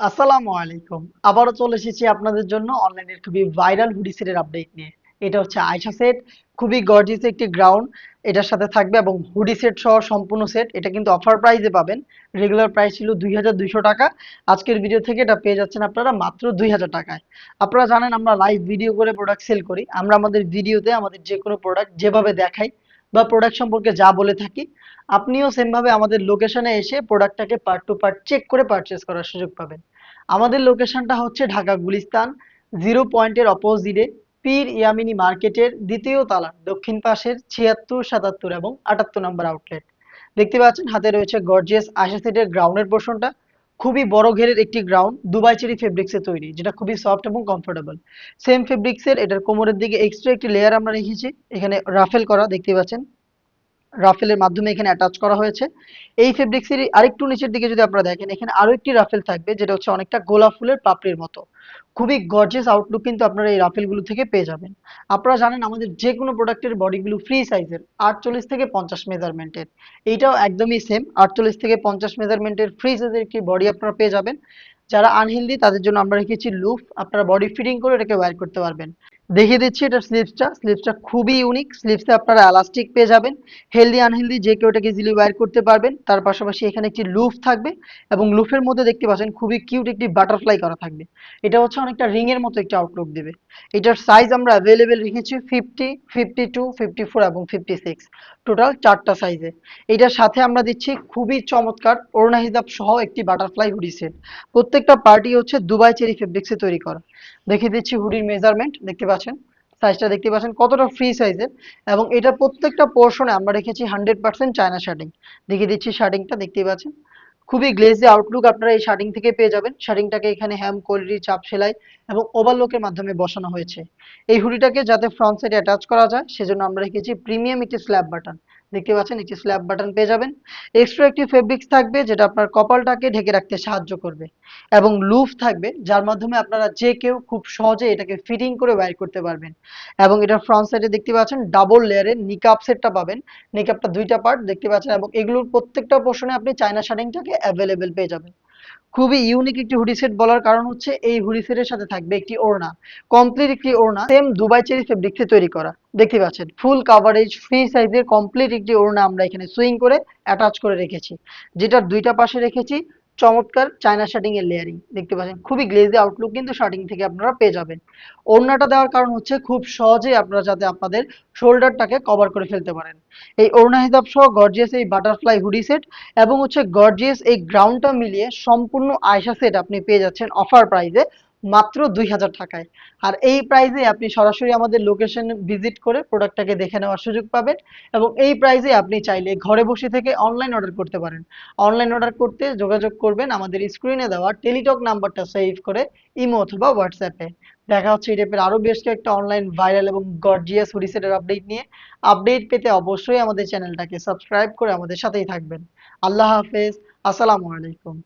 আসসালামু আলাইকুম। আবারও চলে এসেছি আপনাদের জন্য অনলাইনের খুবই ভাইরাল হুডি সেটের আপডেট নিয়ে। এটা হচ্ছে আয়শা সেট, খুবই গর্জিয়াস একটি গ্রাউন্ড এটার সাথে থাকবে এবং হুডি সেট সহ সম্পূর্ণ সেট। এটা কিন্তু অফার প্রাইসে পাবেন। রেগুলার প্রাইস ছিল 2200 টাকা। আজকের ভিডিও থেকে এটা পেয়ে যাচ্ছেন আপনারা মাত্র 2000 টাকায়। আপনারা জানেন আমরা লাইভ ভিডিও করে প্রোডাক্ট সেল করি। আমরা আমাদের ভিডিওতে আমাদের যে কোনো প্রোডাক্ট যেভাবে দেখাই বা প্রোডাক্ট সম্পর্কে যা বলে থাকি, আপনিও সেম ভাবে আমাদের লোকেশনে এসে প্রোডাক্টটাকে পার্ট টু পার্ট চেক করে পারচেজ করার সুযোগ পাবেন। আমাদের লোকেশনটা হচ্ছে ঢাকা গুলিস্তান, জিরো পয়েন্টের অপোজিটে পীর ইয়ামিনী মার্কেটের দ্বিতীয় তলা দক্ষিণ পাশের 76, 77 এবং 78 নম্বর আউটলেট। দেখতে পাচ্ছেন হাতে রয়েছে গর্জিয়াস আশা সেটের গ্রাউন্ডের পোর্শনটা। খুবই বড় ঘেরের একটি গ্রাউন্ড দুবাই চেরি ফেব্রিক্সে তৈরি, যেটা খুবই সফট এবং কমফোর্টেবল। সেম ফেব্রিক্সের এটার কোমরের দিকে এক্সট্রা একটি লেয়ার আমরা রেখেছি, এখানে রাফেল করা দেখতে পাচ্ছেন। রাফেলের মাধ্যমে এখানে অ্যাটাচ করা হয়েছে। এই ফেব্রিক্সের আরেকটু নিচের দিকে যদি আপনারা দেখেন, এখানে আরো একটি রাফেল থাকবে, যেটা হচ্ছে অনেকটা গোলাপ ফুলের পাপড়ির মতো। খুবই গর্জিয়াস আউটলুক কিন্তু আপনারা এই রাফেলগুলো থেকে পেয়ে যাবেন। আপনারা জানেন আমাদের যে কোনো প্রোডাক্টের বডিগুলো ফ্রি সাইজের 48 থেকে 50 মেজারমেন্টের। এইটাও একদমই সেম 48 থেকে 50 মেজারমেন্টের ফ্রি সাইজের একটি বডি আপনারা পেয়ে যাবেন। যারা আনহেলদি তাদের জন্য আমরা রেখেছি লুফ, আপনারা বডি ফিটিং করে এটাকে ওয়্যার করতে পারবেন। দেখিয়ে দিচ্ছি এটার স্লিপসটা খুবই ইউনিক। স্লিপসে আপনারা এলাস্টিক পেয়ে যাবেন। হেলদি আনহেলদি যে কেউ এটাকে ইজিলি ওয়্যার করতে পারবেন। তার পাশাপাশি এখানে একটি লুফ থাকবে এবং লুফের মধ্যে দেখতে পাচ্ছেন খুবই কিউট একটি বাটারফ্লাই করা থাকবে। এটা হচ্ছে অনেকটা রিং এর মতো একটি আউটলুক দেবে। এটার সাইজ আমরা অ্যাভেলেবেল রেখেছি 50, 52, 54 এবং 56, টোটাল 4টা সাইজে। এটার সাথে আমরা দিচ্ছি খুবই চমৎকার ওড়না হিজাব সহ একটি বাটারফ্লাই হুডি সেট। প্রত্যেকটা পার্টি হচ্ছে দুবাই চেরি ফেব্রিক্সে তৈরি করা। দেখিয়ে দিচ্ছি হুডির মেজারমেন্ট, দেখতে পাচ্ছেন সাইজটা দেখতে পাচ্ছেন কতটা ফ্রি সাইজের। এবং এটা প্রত্যেকটা পোর্শনে আমরা রেখেছি 100% চায়না শার্টিং। দেখিয়ে দিচ্ছি শার্টিংটা দেখতেই পাচ্ছেন। খুবই গ্লেজি আউটলুক আপনারা এই শার্টিং থেকে পেয়ে যাবেন। শার্টিংটাকে এখানে হ্যাম কোয়ালিটির চাপ সেলাই এবং ওভারলকের মাধ্যমে বসানো হয়েছে। এই হুডিটাকে যাতে ফ্রন্ট সাইডে অ্যাটাচ করা যায় সেজন্য আমরা রেখেছি প্রিমিয়াম একটি স্ল্যাব বাটন। দেখতে পাচ্ছেন একটি স্ল্যাব বাটন পেয়ে যাবেন। এক্সট্রা একটি ফেব্রিক্স থাকবে যেটা আপনার কপালটাকে ঢেকে রাখতে সাহায্য করবে। এবং লুফ থাকবে যার মাধ্যমে আপনারা যে কেউ খুব সহজে এটাকে ফিটিং করে ওয়্যার করতে পারবেন। এবং এটা ফ্রন্ট সাইডে দেখতে পাচ্ছেন ডাবল লেয়ারের নিকাপ সেটটা পাবেন। নিকাপটা দুইটা পার্ট দেখতে পাচ্ছেন এবং এগুলোর প্রত্যেকটা পোর্শনে আপনি চায়না শার্টিংটাকে অ্যাভেলেবেল পেয়ে যাবেন। খুবই ইউনিক একটি হুডি সেট বলার কারণ হচ্ছে এই হুডি সেটের সাথে থাকবে একটি ওড়না, কমপ্লিট একটি ওড়না সেম দুবাই চেরি ফেব্রিক্সে তৈরি করা। দেখতে পাচ্ছেন ফুল কাভারেজ ফ্রি সাইজের কমপ্লিট একটি ওড়না আমরা এখানে সুইং করে অ্যাটাচ করে রেখেছি, যেটার দুইটা পাশে রেখেছি চমৎকার চায়না শার্টিং এর লেয়ারিং। দেখতে পাচ্ছেন খুবই গ্লেজি আউটলুক কিন্তু শার্টিং থেকে আপনারা পেয়ে যাবেন। ওড়নাটা দেওয়ার কারণ হচ্ছে খুব সহজেই আপনারা যাতে আপনাদের শোল্ডারটাকে কভার করে ফেলতে পারেন। এই ওড়না হিসাব সহ গর্জিয়াস এই বাটারফ্লাই হুডি সেট এবং হচ্ছে গর্জিয়াস এই গ্রাউন্ডটা মিলিয়ে সম্পূর্ণ আয়শা সেট আপনি পেয়ে যাচ্ছেন অফার প্রাইসে মাত্র 2000 টাকায়। আর এই প্রাইসে আপনি সরাসরি আমাদের লোকেশন ভিজিট করে প্রোডাক্টটাকে দেখে নেওয়ার সুযোগ পাবেন। এবং এই প্রাইসে আপনি চাইলে ঘরে বসে থেকে অনলাইন অর্ডার করতে পারেন। অনলাইন অর্ডার করতে যোগাযোগ করবেন আমাদের স্ক্রিনে দেওয়া টেলিটক নাম্বারটা সেভ করে ইমো অথবা হোয়াটসঅ্যাপে। দেখা হচ্ছে এই টাইপের আরো বেশ কয়েকটা অনলাইন ভাইরাল এবং গর্জিয়াস হুডি সেটের আপডেট নিয়ে। আপডেট পেতে অবশ্যই আমাদের চ্যানেলটাকে সাবস্ক্রাইব করে আমাদের সাথেই থাকবেন। আল্লাহ হাফেজ। আসসালামু আলাইকুম।